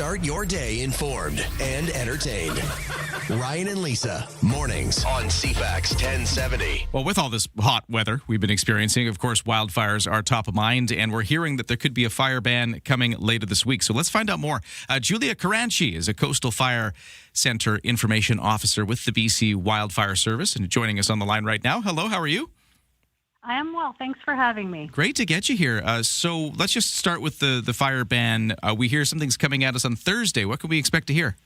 Start your day informed and entertained. Ryan and Lisa, mornings on CFAX 1070. Well, with all this hot weather we've been experiencing, of course, wildfires are top of mind, and we're hearing that there could be a fire ban coming later this week. So let's find out more. Julia Caranci is a Coastal Fire Centre Information Officer with the BC Wildfire Service and joining us on the line right now. Hello, how are you? I am well. Thanks for having me. Great to get you here. So let's just start with the fire ban. We hear something's coming at us on Thursday. What can we expect to hear?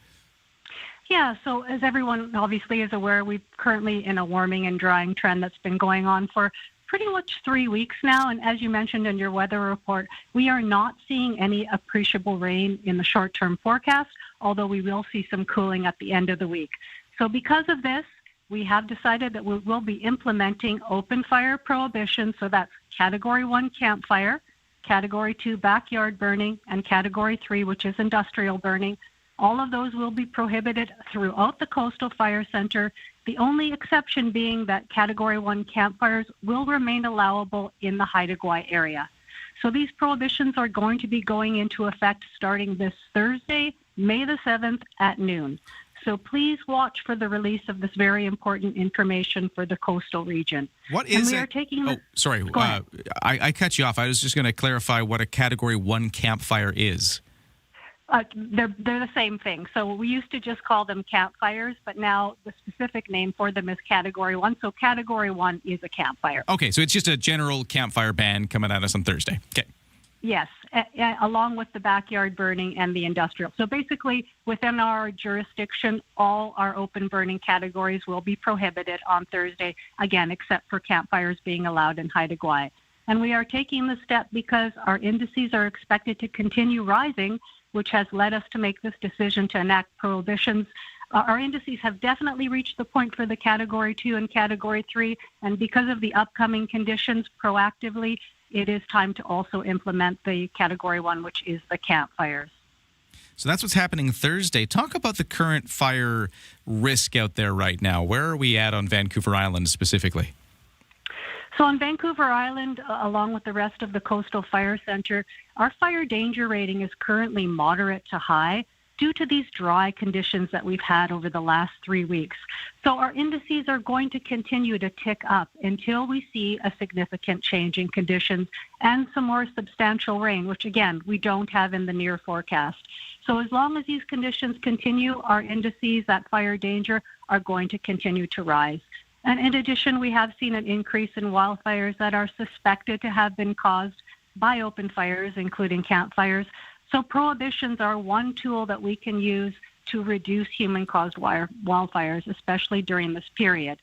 Yeah, so as everyone obviously is aware, we're currently in a warming and drying trend that's been going on for pretty much 3 weeks now. And as you mentioned in your weather report, we are not seeing any appreciable rain in the short-term forecast, although we will see some cooling at the end of the week. So because of this, we have decided that we will be implementing open fire prohibitions. So that's Category 1 campfire, Category 2 backyard burning, and Category 3, which is industrial burning. All of those will be prohibited throughout the Coastal Fire Centre, the only exception being that Category 1 campfires will remain allowable in the Haida Gwaii area. So these prohibitions are going to be going into effect starting this Thursday, May the 7th at noon. So please watch for the release of this very important information for the coastal region. What is it? Sorry. I cut you off. I was just going to clarify what a Category 1 campfire is. They're the same thing. So we used to just call them campfires, but now the specific name for them is Category 1. So Category 1 is a campfire. Okay, so it's just a general campfire ban coming at us on Thursday. Okay. Yes, along with the backyard burning and the industrial. So basically, within our jurisdiction, all our open burning categories will be prohibited on Thursday, again, except for campfires being allowed in Haida Gwaii. And we are taking the step because our indices are expected to continue rising, which has led us to make this decision to enact prohibitions. Our indices have definitely reached the point for the Category 2 and Category 3, and because of the upcoming conditions proactively, it is time to also implement the Category 1, which is the campfires. So that's what's happening Thursday. Talk about the current fire risk out there right now. Where are we at on Vancouver Island specifically? So on Vancouver Island, along with the rest of the Coastal Fire Centre, our fire danger rating is currently moderate to high due to these dry conditions that we've had over the last 3 weeks. So our indices are going to continue to tick up until we see a significant change in conditions and some more substantial rain, which again, we don't have in the near forecast. So as long as these conditions continue, our indices at fire danger are going to continue to rise. And in addition, we have seen an increase in wildfires that are suspected to have been caused by open fires, including campfires. So prohibitions are one tool that we can use to reduce human-caused wildfires, especially during this period.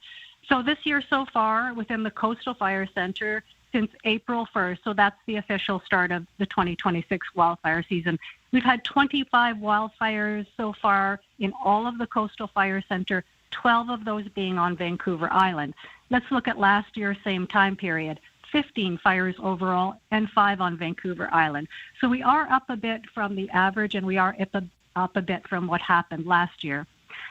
So this year so far, within the Coastal Fire Centre, since April 1st, so that's the official start of the 2026 wildfire season, we've had 25 wildfires so far in all of the Coastal Fire Centre, 12 of those being on Vancouver Island. Let's look at last year's same time period. 15 fires overall and 5 on Vancouver Island. So we are up a bit from the average, and we are up a bit from what happened last year.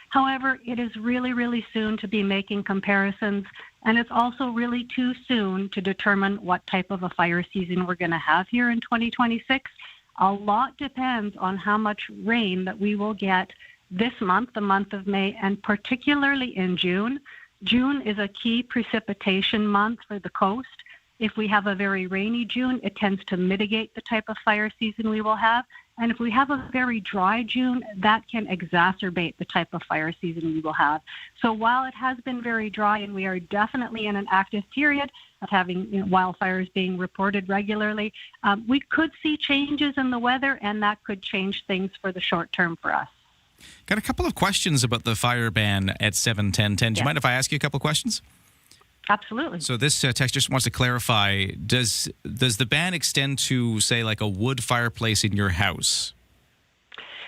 However, it is really, really soon to be making comparisons, and it's also really too soon to determine what type of a fire season we're going to have here in 2026. A lot depends on how much rain that we will get this month, the month of May, and particularly in June. June is a key precipitation month for the coast. If we have a very rainy June, it tends to mitigate the type of fire season we will have. And if we have a very dry June, that can exacerbate the type of fire season we will have. So while it has been very dry and we are definitely in an active period of having wildfires being reported regularly, we could see changes in the weather, and that could change things for the short term for us. Got a couple of questions about the fire ban at 7:10:10. Do you mind if I ask you a couple of questions? Absolutely. So this text just wants to clarify, does the ban extend to, say, like a wood fireplace in your house?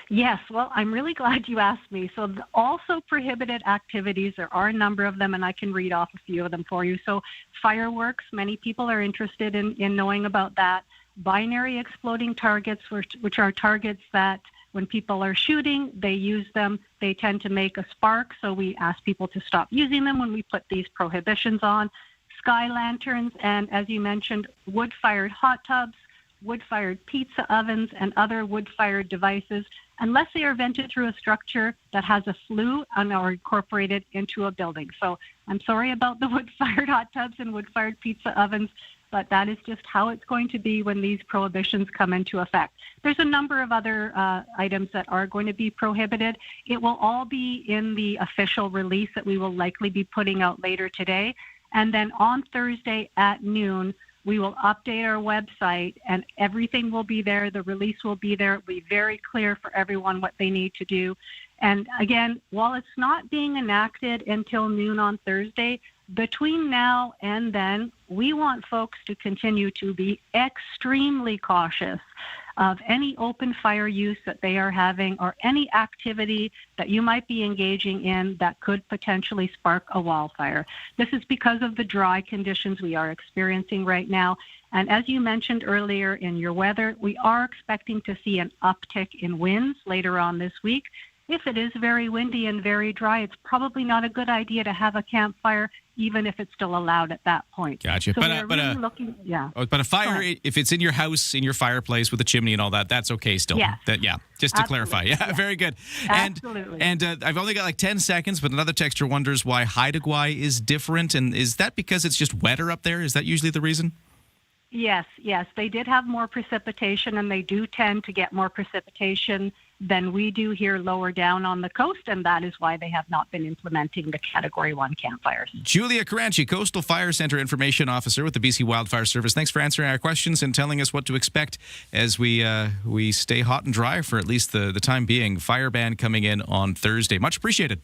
Yes. Well, I'm really glad you asked me. So also prohibited activities, there are a number of them, and I can read off a few of them for you. So fireworks, many people are interested in knowing about that. Binary exploding targets, which are targets that when people are shooting, they use them. They tend to make a spark, so we ask people to stop using them when we put these prohibitions on. Sky lanterns, and as you mentioned, wood-fired hot tubs, wood-fired pizza ovens, and other wood-fired devices unless they are vented through a structure that has a flue and are incorporated into a building. So I'm sorry about the wood-fired hot tubs and wood-fired pizza ovens, but that is just how it's going to be when these prohibitions come into effect. There's a number of other items that are going to be prohibited. It will all be in the official release that we will likely be putting out later today. And then on Thursday at noon, we will update our website and everything will be there. The release will be there. It will be very clear for everyone what they need to do. And again, while it's not being enacted until noon on Thursday, between now and then, we want folks to continue to be extremely cautious of any open fire use that they are having or any activity that you might be engaging in that could potentially spark a wildfire. This is because of the dry conditions we are experiencing right now. And as you mentioned earlier in your weather, we are expecting to see an uptick in winds later on this week. If it is very windy and very dry, it's probably not a good idea to have a campfire, even if it's still allowed at that point. Gotcha. So But a fire, if it's in your house, in your fireplace with a chimney and all that, that's okay still. Yes. Just to clarify. Yeah, very good. Absolutely. And I've only got like 10 seconds, but another texter wonders why Haida Gwaii is different. And is that because it's just wetter up there? Is that usually the reason? Yes. They did have more precipitation, and they do tend to get more precipitation than we do here lower down on the coast, and that is why they have not been implementing the Category 1 campfires. Julia Caranci, Coastal Fire Centre Information Officer with the BC Wildfire Service. Thanks for answering our questions and telling us what to expect as we stay hot and dry for at least the time being. Fire ban coming in on Thursday. Much appreciated.